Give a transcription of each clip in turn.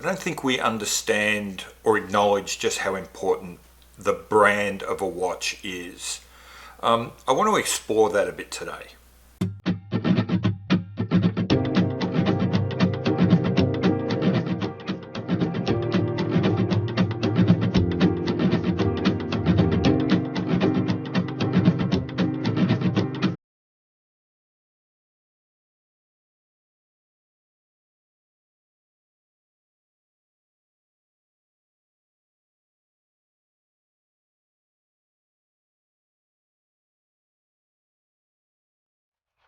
I don't think we understand or acknowledge just how important the brand of a watch is. I want to explore that a bit today.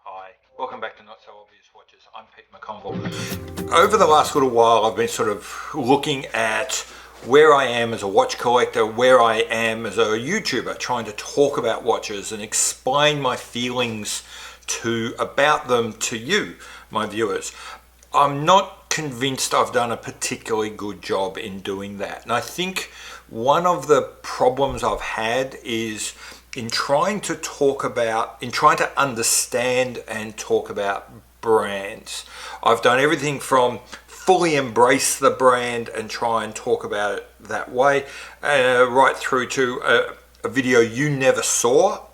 Hi, welcome back to Not So Obvious Watches. I'm Pete McConville. Over the last little while, I've been sort of looking at where I am as a watch collector, where I am as a YouTuber, trying to talk about watches and explain my feelings about them to you, my viewers. I'm not convinced I've done a particularly good job in doing that. And I think one of the problems I've had is in trying to understand and talk about brands. I've done everything from fully embrace the brand and try and talk about it that way, right through to a video you never saw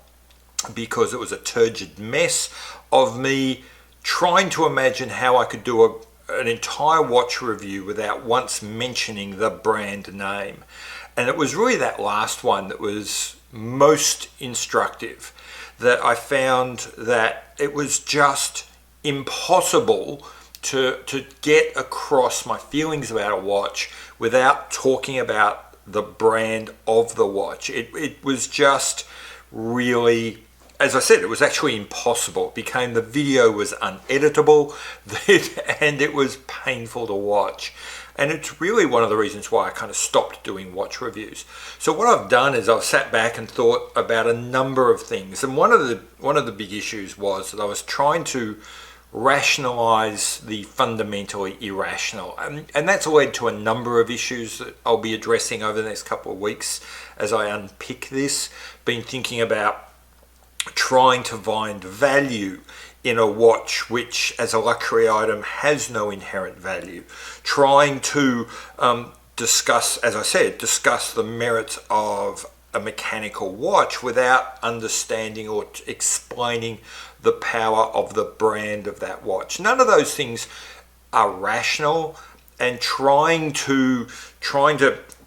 because it was a turgid mess of me trying to imagine how I could do an entire watch review without once mentioning the brand name. And it was really that last one that was most instructive, that I found that it was just impossible to get across my feelings about a watch without talking about the brand of the watch. It was just really, as I said, it was actually impossible. The video was uneditable and it was painful to watch. And it's really one of the reasons why I kind of stopped doing watch reviews. So what I've done is I've sat back and thought about a number of things. And one of the big issues was that I was trying to rationalize the fundamentally irrational. And that's led to a number of issues that I'll be addressing over the next couple of weeks as I unpick this. Been thinking about trying to find value in a watch which as a luxury item has no inherent value, trying to discuss the merits of a mechanical watch without understanding or explaining the power of the brand of that watch. None of those things are rational, and trying to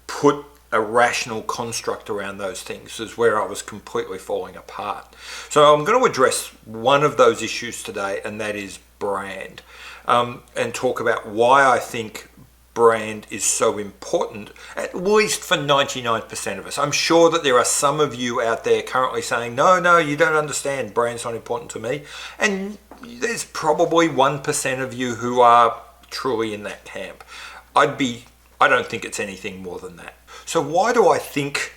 put a rational construct around those things is where I was completely falling apart. So I'm going to address one of those issues today, and that is brand, and talk about why I think brand is so important, at least for 99% of us. I'm sure that there are some of you out there currently saying, no, you don't understand, brand's not important to me. And there's probably 1% of you who are truly in that camp. I don't think it's anything more than that. So why do I think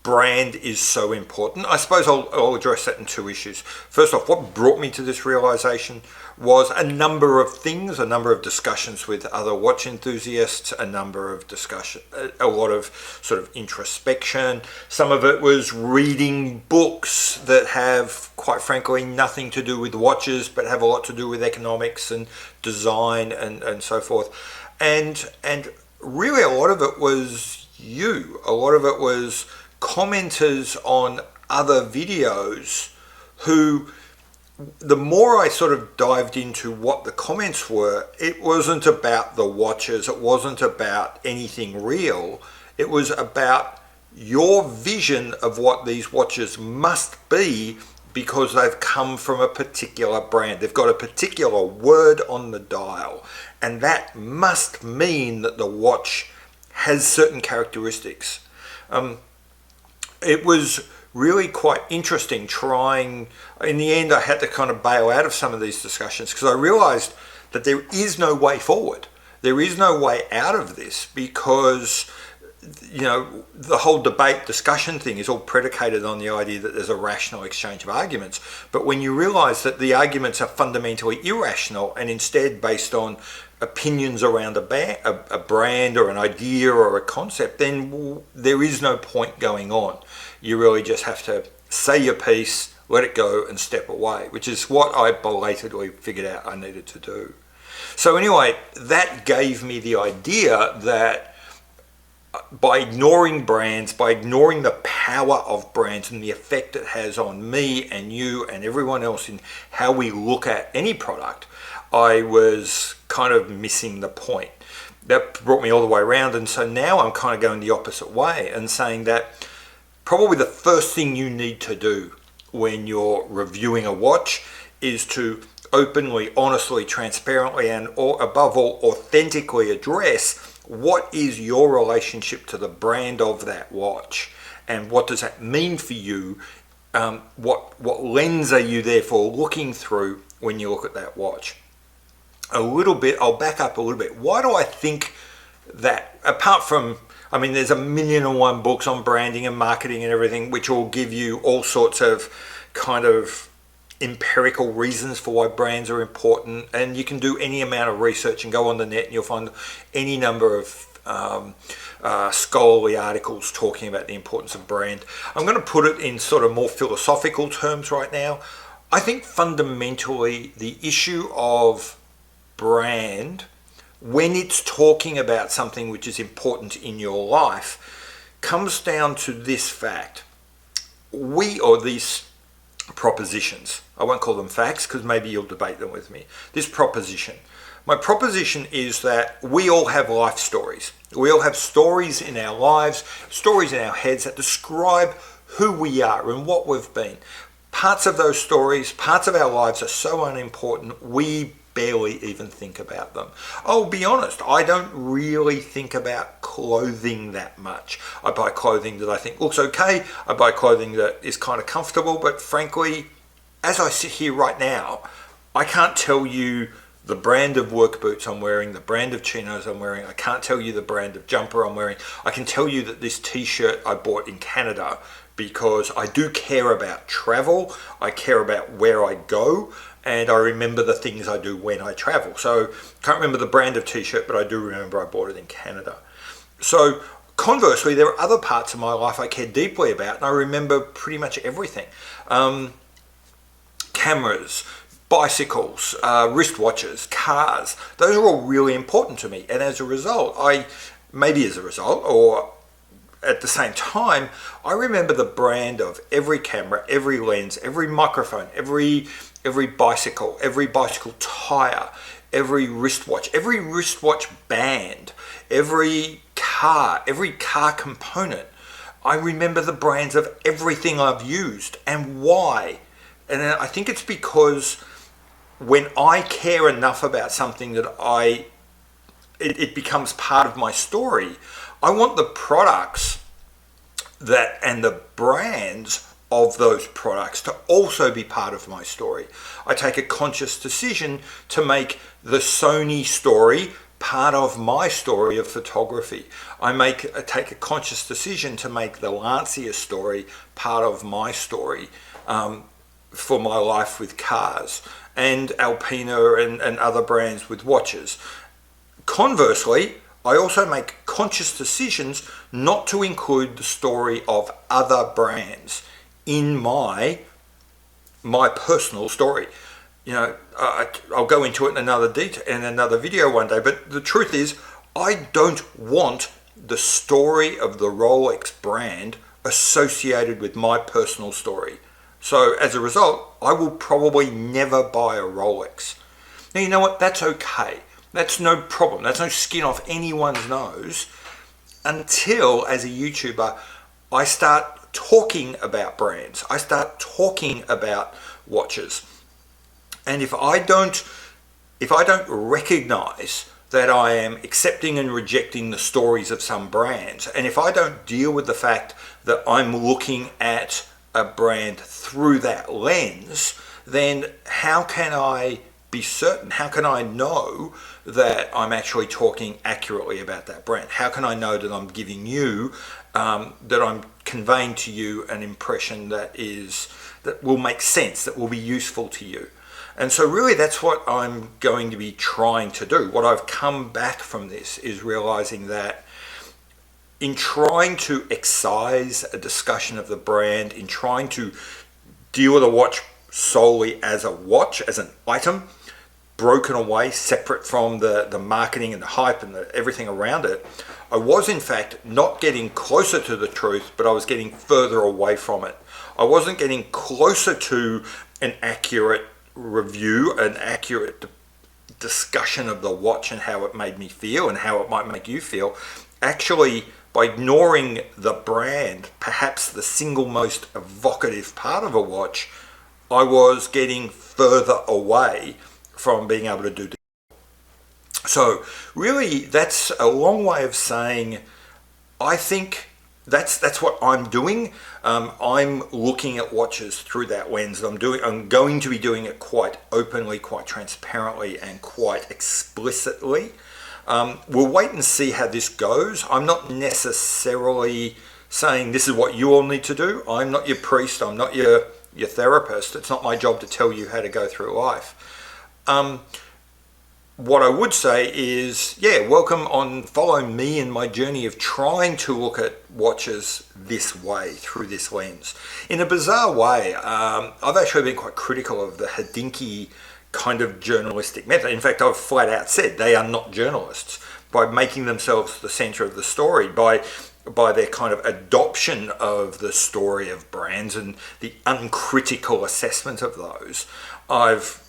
brand is so important? I suppose I'll address that in two issues. First off, what brought me to this realization was a number of things, a number of discussions with other watch enthusiasts, a lot of sort of introspection. Some of it was reading books that have, quite frankly, nothing to do with watches, but have a lot to do with economics and design and so forth. And really a lot of it was a lot of it was commenters on other videos who, the more I sort of dived into what the comments were, it wasn't about the watches, it wasn't about anything real, it was about your vision of what these watches must be because they've come from a particular brand. They've got a particular word on the dial, and that must mean that the watch has certain characteristics. It was really quite interesting in the end I had to kind of bail out of some of these discussions because I realized that there is no way forward. There is no way out of this because the whole discussion thing is all predicated on the idea that there's a rational exchange of arguments. But when you realize that the arguments are fundamentally irrational and instead based on opinions around a brand or an idea or a concept, then there is no point going on. You really just have to say your piece, let it go and step away, which is what I belatedly figured out I needed to do. So anyway, that gave me the idea that by ignoring brands, by ignoring the power of brands and the effect it has on me and you and everyone else in how we look at any product, I was kind of missing the point. That brought me all the way around, and so now I'm kind of going the opposite way and saying that probably the first thing you need to do when you're reviewing a watch is to openly, honestly, transparently, and above all, authentically address what is your relationship to the brand of that watch, and what does that mean for you? What lens are you therefore looking through when you look at that watch? I'll back up a little bit. Why do I think that, apart from, I mean, there's 1,000,001 books on branding and marketing and everything, which will give you all sorts of kind of empirical reasons for why brands are important, and you can do any amount of research and go on the net and you'll find any number of scholarly articles talking about the importance of brand. I'm going to put it in sort of more philosophical terms right now. I think fundamentally the issue of brand, when it's talking about something which is important in your life, comes down to this fact. These propositions, I won't call them facts because maybe you'll debate them with me. This proposition. My proposition is that we all have life stories. We all have stories in our lives, stories in our heads that describe who we are and what we've been. Parts of those stories, parts of our lives are so unimportant, we barely even think about them. I'll be honest, I don't really think about clothing that much. I buy clothing that I think looks okay. I buy clothing that is kind of comfortable, but frankly, as I sit here right now, I can't tell you the brand of work boots I'm wearing, the brand of chinos I'm wearing. I can't tell you the brand of jumper I'm wearing. I can tell you that this t-shirt I bought in Canada because I do care about travel. I care about where I go, and I remember the things I do when I travel. So can't remember the brand of t-shirt, but I do remember I bought it in Canada. So conversely, there are other parts of my life I care deeply about, and I remember pretty much everything. Cameras, bicycles, wristwatches, cars, those are all really important to me. And as a result, or at the same time, I remember the brand of every camera, every lens, every microphone, every bicycle tire, every wristwatch band, every car component. I remember the brands of everything I've used and why. And I think it's because when I care enough about something that it becomes part of my story, I want the products and the brands of those products to also be part of my story. I take a conscious decision to make the Sony story part of my story of photography. I take a conscious decision to make the Lancia story part of my story for my life with cars, and Alpina and other brands with watches. Conversely, I also make conscious decisions not to include the story of other brands in my personal story. You know, I'll go into it in another video one day, but the truth is, I don't want the story of the Rolex brand associated with my personal story. So as a result, I will probably never buy a Rolex. Now, you know what? That's okay. That's no problem. That's no skin off anyone's nose until, as a YouTuber, I start talking about brands. I start talking about watches. And if I don't recognize that I am accepting and rejecting the stories of some brands, and if I don't deal with the fact that I'm looking at a brand through that lens, then how can I be certain? How can I know that I'm actually talking accurately about that brand? How can I know that I'm giving you, that I'm conveying to you an impression that will make sense, that will be useful to you? And so really that's what I'm going to be trying to do. What I've come back from this is realizing that in trying to excise a discussion of the brand, in trying to deal with a watch solely as a watch, as an item, broken away, separate from the marketing and the hype and everything around it, I was in fact not getting closer to the truth, but I was getting further away from it. I wasn't getting closer to an accurate review, an accurate discussion of the watch and how it made me feel and how it might make you feel. Actually, by ignoring the brand, perhaps the single most evocative part of a watch, I was getting further away from being able to do this. So really, that's a long way of saying I think that's what I'm doing. I'm looking at watches through that lens. I'm going to be doing it quite openly, quite transparently, and quite explicitly. We'll wait and see how this goes. I'm not necessarily saying this is what you all need to do. I'm not your priest. I'm not your therapist. It's not my job to tell you how to go through life. What I would say is, welcome on, follow me in my journey of trying to look at watches this way, through this lens. In a bizarre way, I've actually been quite critical of the Hodinkee kind of journalistic method. In fact, I've flat out said they are not journalists by making themselves the center of the story, by their kind of adoption of the story of brands and the uncritical assessment of those. I've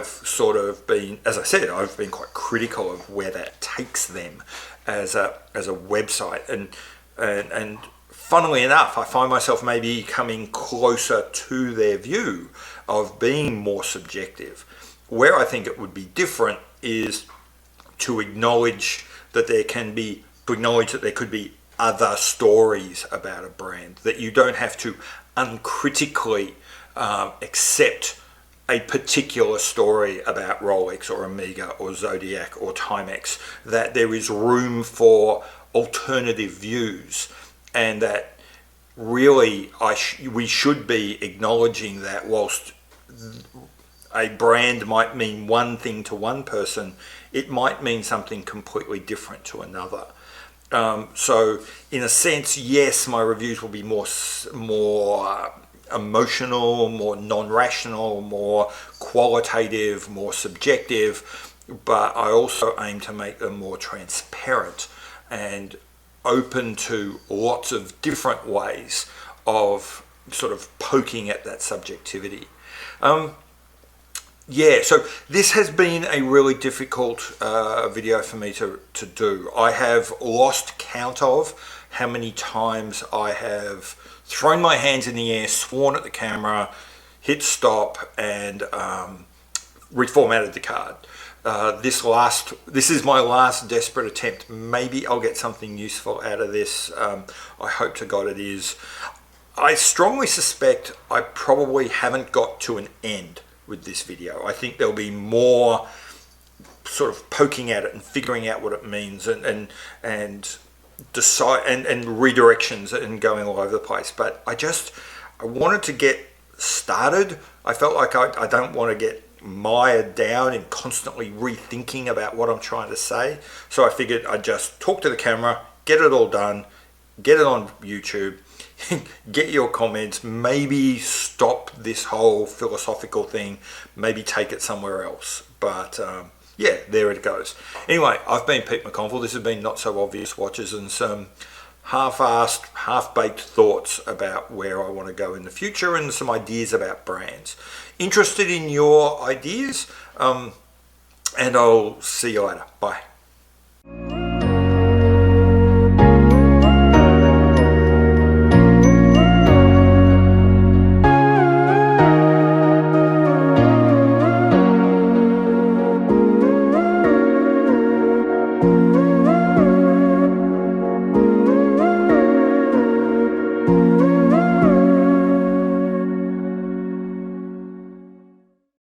sort of been, as I said, I've been quite critical of where that takes them as a website, and funnily enough, I find myself maybe coming closer to their view of being more subjective. Where I think it would be different is to acknowledge that there could be other stories about a brand, that you don't have to uncritically accept a particular story about Rolex or Omega or Zodiac or Timex, that there is room for alternative views, and that really we should be acknowledging that whilst a brand might mean one thing to one person, it might mean something completely different to another. So in a sense, yes, my reviews will be more emotional, more non-rational, more qualitative, more subjective, but I also aim to make them more transparent and open to lots of different ways of sort of poking at that subjectivity. So this has been a really difficult video for me to do. I have lost count of how many times I have thrown my hands in the air, sworn at the camera, hit stop, and reformatted the card. This is my last desperate attempt. Maybe I'll get something useful out of this. I hope to God it is. I strongly suspect I probably haven't got to an end with this video. I think there'll be more sort of poking at it and figuring out what it means and decide and redirections and going all over the place. But I wanted to get started. I felt like I don't want to get mired down in constantly rethinking about what I'm trying to say. So I figured I'd just talk to the camera, get it all done, get it on YouTube, get your comments, maybe stop this whole philosophical thing, maybe take it somewhere else. But there it goes. Anyway, I've been Pete McConville. This has been Not So Obvious Watches and some half-assed, half-baked thoughts about where I want to go in the future and some ideas about brands. Interested in your ideas? And I'll see you later. Bye.